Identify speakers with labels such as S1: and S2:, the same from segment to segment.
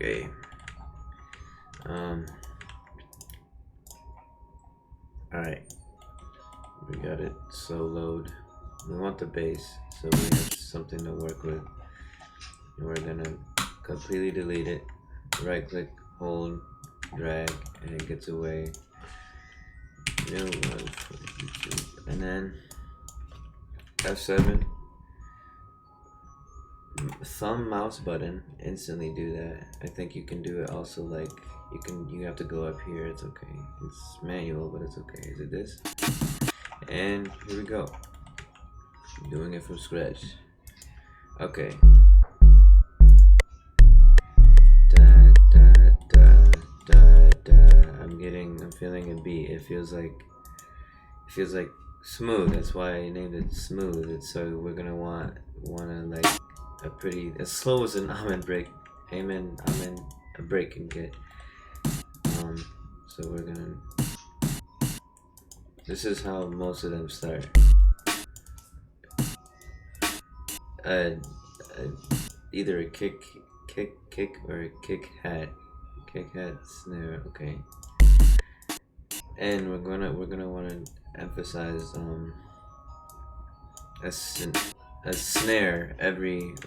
S1: Okay. Alright. We got it soloed. We want the bass, so we have something to work with. And we're gonna completely delete it. Right click, hold, drag, and it gets away. New one for YouTube. And then F7. Thumb mouse button, instantly do that. I think you can do it also, like you have to go up here. It's okay, it's manual, but it's okay. Is it this? And here we go, doing it from scratch. Okay. Da da da da da. I'm feeling a beat. It feels like smooth. That's why I named it smooth. It's so we're gonna wanna like as slow as an amen break. Amen a break can get. So we're gonna. This is how most of them start. Either a kick or a kick hat snare. Okay. And we're gonna want to emphasize a snare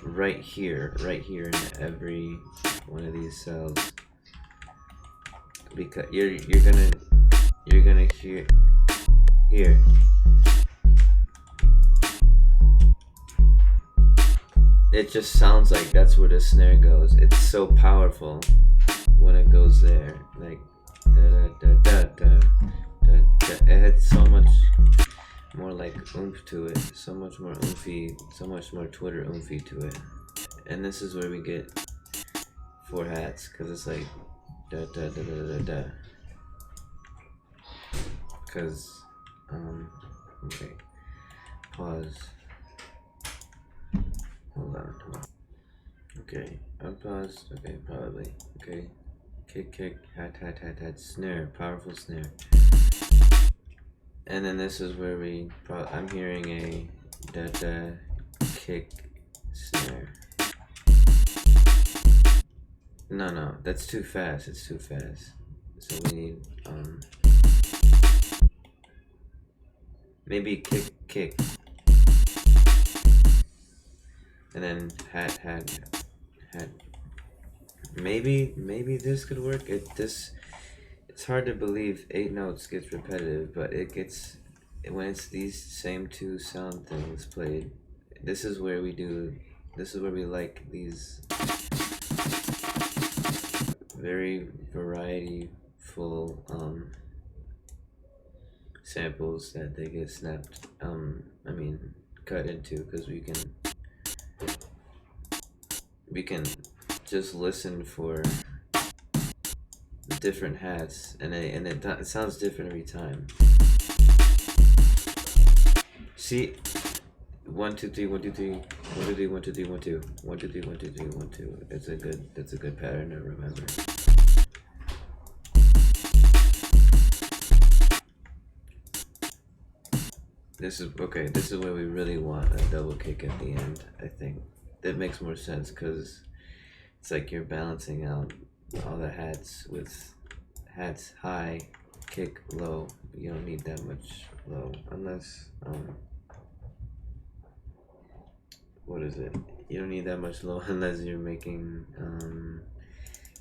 S1: right here in every one of these cells, because you're gonna hear here. It just sounds like that's where the snare goes. It's so powerful when it goes there, like da da da da da da. It had so much more like oomph to it, so much more oomphy, so much more Twitter oomphy to it. And this is where we get 4 hats, because it's like da da da da da da. Because okay, pause. Hold on. Okay, unpaused. Okay, probably. Okay, kick, hat, snare, powerful snare. And then this is where I'm hearing a da kick snare. No, that's too fast. It's too fast. So we need maybe kick. And then hat. Maybe this could work. It's hard to believe 8 notes gets repetitive, but it gets, when it's these same 2 sound things played. This is where we like these very variety-full samples that they get snapped. Cut into, because we can just listen for different hats, and it sounds different every time. See, 1 2 3 1 2 3 1 2 3 1 2 3 1 2 1 2 3 1 2 3 1 2. That's a good pattern to remember. This is okay. This is where we really want a double kick at the end. I think that makes more sense, because it's like you're balancing out all the hats with hats high, kick low. You don't need that much low, unless what is it? You don't need that much low unless you're making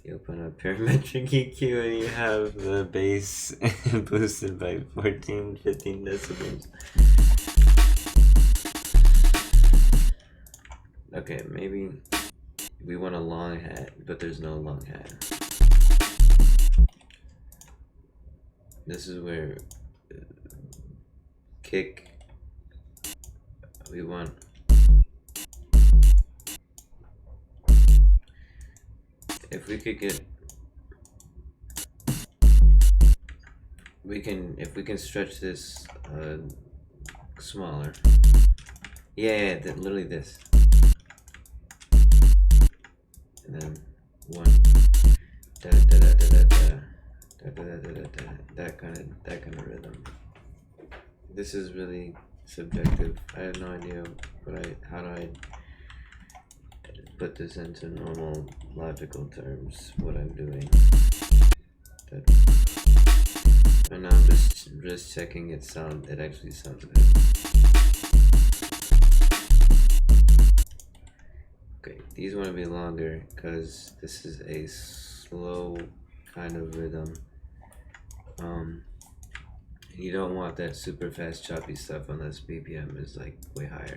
S1: you open a parametric EQ and you have the bass boosted by 14-15 decibels. Okay, maybe we want a long hat, but there's no long hat. This is where kick, we want if we could get, if we can stretch this smaller. Yeah, literally this. And then 1 da da da da da da da da da da da, that kind of rhythm. This is really subjective. I have no idea how do I put this into normal logical terms, what I'm doing. And now I'm just checking it actually sounds good. Okay, these want to be longer because this is a slow kind of rhythm. You don't want that super fast choppy stuff unless BPM is like way higher.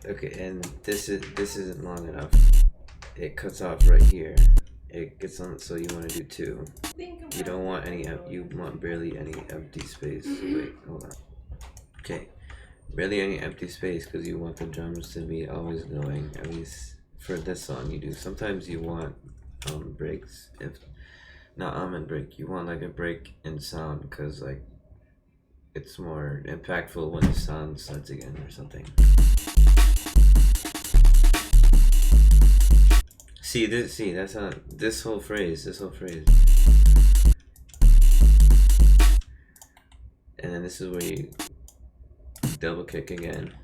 S1: Okay, and this isn't long enough. It cuts off right here. It gets on, so you want to do 2. You don't want any. You want barely any empty space. Wait, hold on. Okay, barely any empty space because you want the drums to be always going. At least for this song, you do. Sometimes you want breaks. If not almond break, you want like a break in sound because like it's more impactful when the sound starts again or something. See, that's not this whole phrase. And then this is where you double kick again.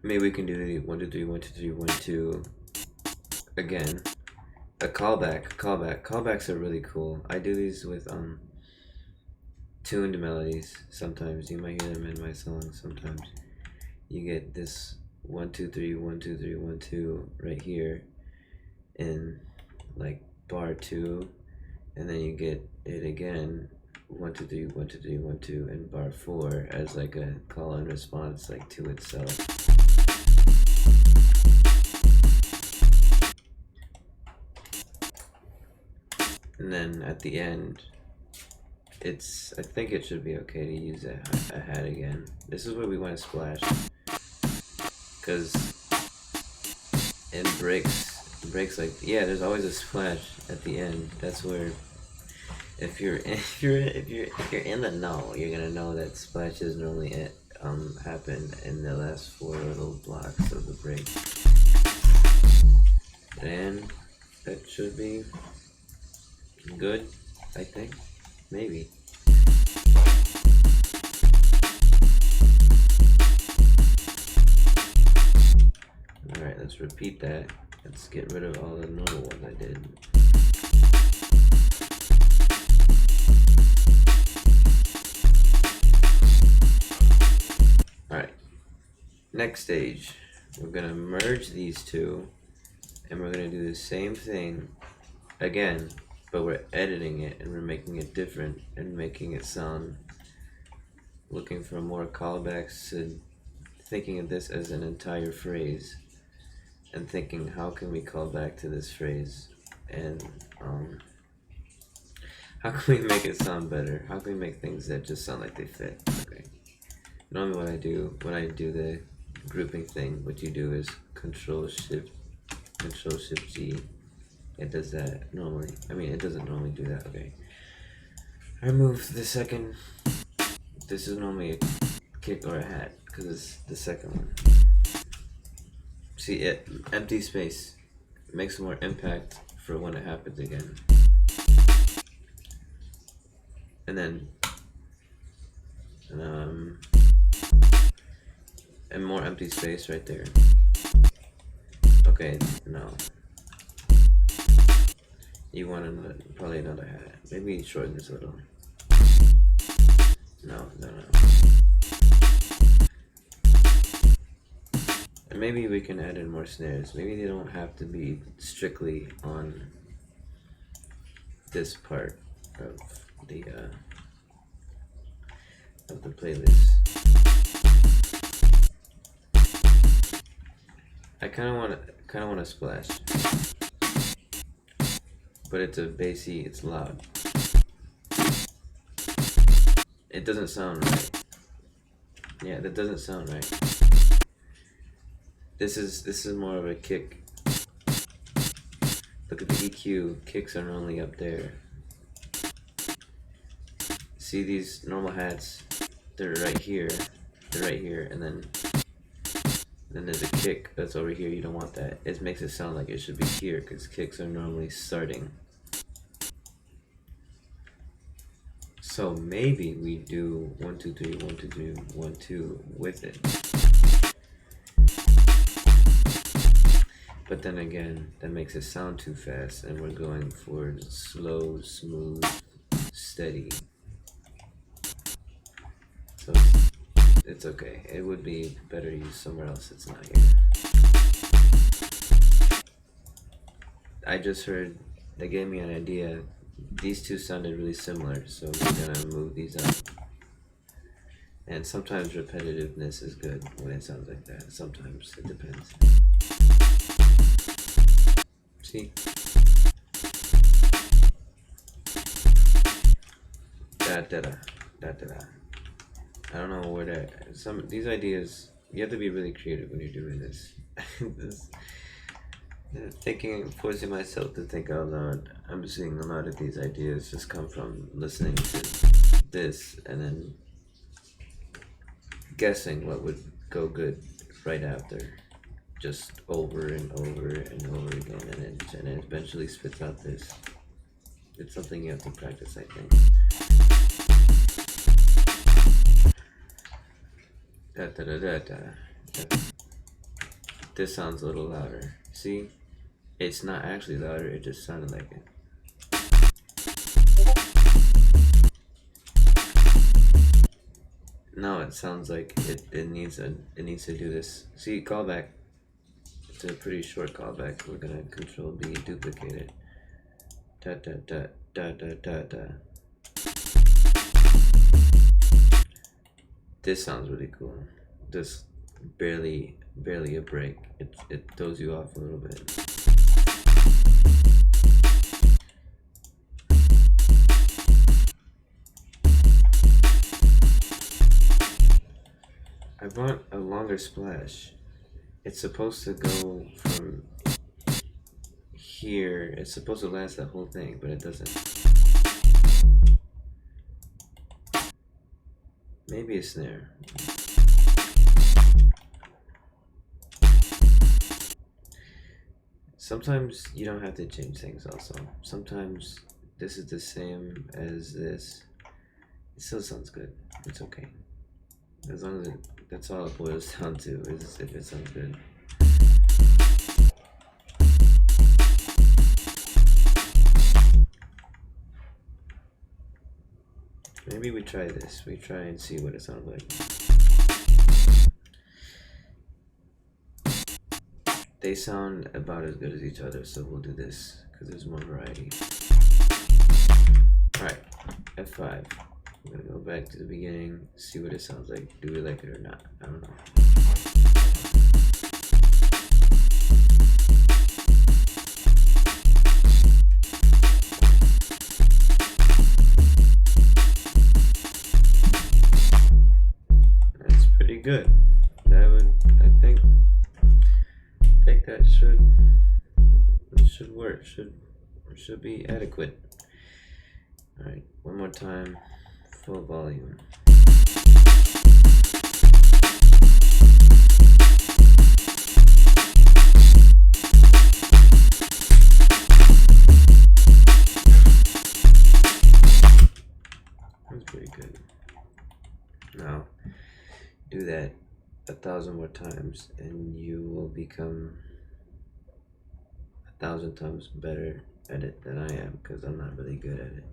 S1: Maybe we can do the 1 2 3 1 2 3 1 2 again. A callback. Callbacks are really cool. I do these with tuned melodies. Sometimes you might hear them in my songs. Sometimes you get this 1 2 3 1 2 3 1 2 right here in like bar 2, and then you get it again 1 2 3 1 2 3 1 2 in bar 4 as like a call and response like to itself. And then at the end, I think it should be okay to use a hat again. This is where we want to splash, because in breaks like, yeah, there's always a splash at the end. That's where if you're in the know, you're gonna know that splashes normally happen in the last 4 little blocks of the break. And that should be good, I think. Maybe. Alright, let's repeat that. Let's get rid of all the normal ones I did. Alright. Next stage. We're gonna merge these two, and we're gonna do the same thing again, but we're editing it and we're making it different and making it sound, looking for more callbacks to thinking of this as an entire phrase and thinking how can we call back to this phrase, and how can we make it sound better? How can we make things that just sound like they fit? Okay. Normally when I do the grouping thing, what you do is Control Shift G. It does that normally. I mean, it doesn't normally do that. Okay. I remove the second. This is normally a kick or a hat because it's the second one. See, it empty space makes more impact for when it happens again. And then and more empty space right there. Okay, no. You want probably another hat. Maybe shorten this a little. No. And maybe we can add in more snares. Maybe they don't have to be strictly on this part of the playlist. I kind of want to splash, but it's a bassy. It's loud. It doesn't sound right. Yeah, that doesn't sound right. This is more of a kick. Look at the EQ. Kicks are normally up there. See these normal hats? They're right here. They're right here, and then there's a kick that's over here. You don't want that. It makes it sound like it should be here because kicks are normally starting. So maybe we do 1 2 3 1 2 3 1 2 with it. But then again, that makes it sound too fast, and we're going for slow, smooth, steady. So it's okay. It would be better used somewhere else. It's not here. I just heard, they gave me an idea. These two sounded really similar, so we're gonna move these up. And sometimes repetitiveness is good when it sounds like that. Sometimes it depends. See? Da da da da da da. I don't know where that. Some these ideas, you have to be really creative when you're doing this. Forcing myself to think out loud. I'm seeing a lot of these ideas just come from listening to this and then guessing what would go good right after, just over and over and over again, and it eventually spits out this. It's something you have to practice, I think. Da da da da da. This sounds a little louder. See? It's not actually louder, it just sounded like it. Now it sounds like it needs to do this. See, callback. It's a pretty short callback. We're gonna Control B, duplicate it. Da da da da da da da. This sounds really cool. Just barely a break. It throws you off a little bit. I want a longer splash. It's supposed to go from here. It's supposed to last that whole thing, but it doesn't. Maybe a snare. Sometimes you don't have to change things also. Sometimes this is the same as this. It still sounds good. It's okay. As long as that's all it boils down to, is if it sounds good. Maybe we try this. We try and see what it sounds like. They sound about as good as each other, so we'll do this because there's more variety. Alright, F5. I'm gonna go back to the beginning, see what it sounds like. Do we like it or not? I don't know. That's pretty good. That would, I think that should work. Should be adequate. All right, one more time, full volume. That's pretty good. Now, do that 1,000 more times and you will become 1,000 times better at it than I am, because I'm not really good at it.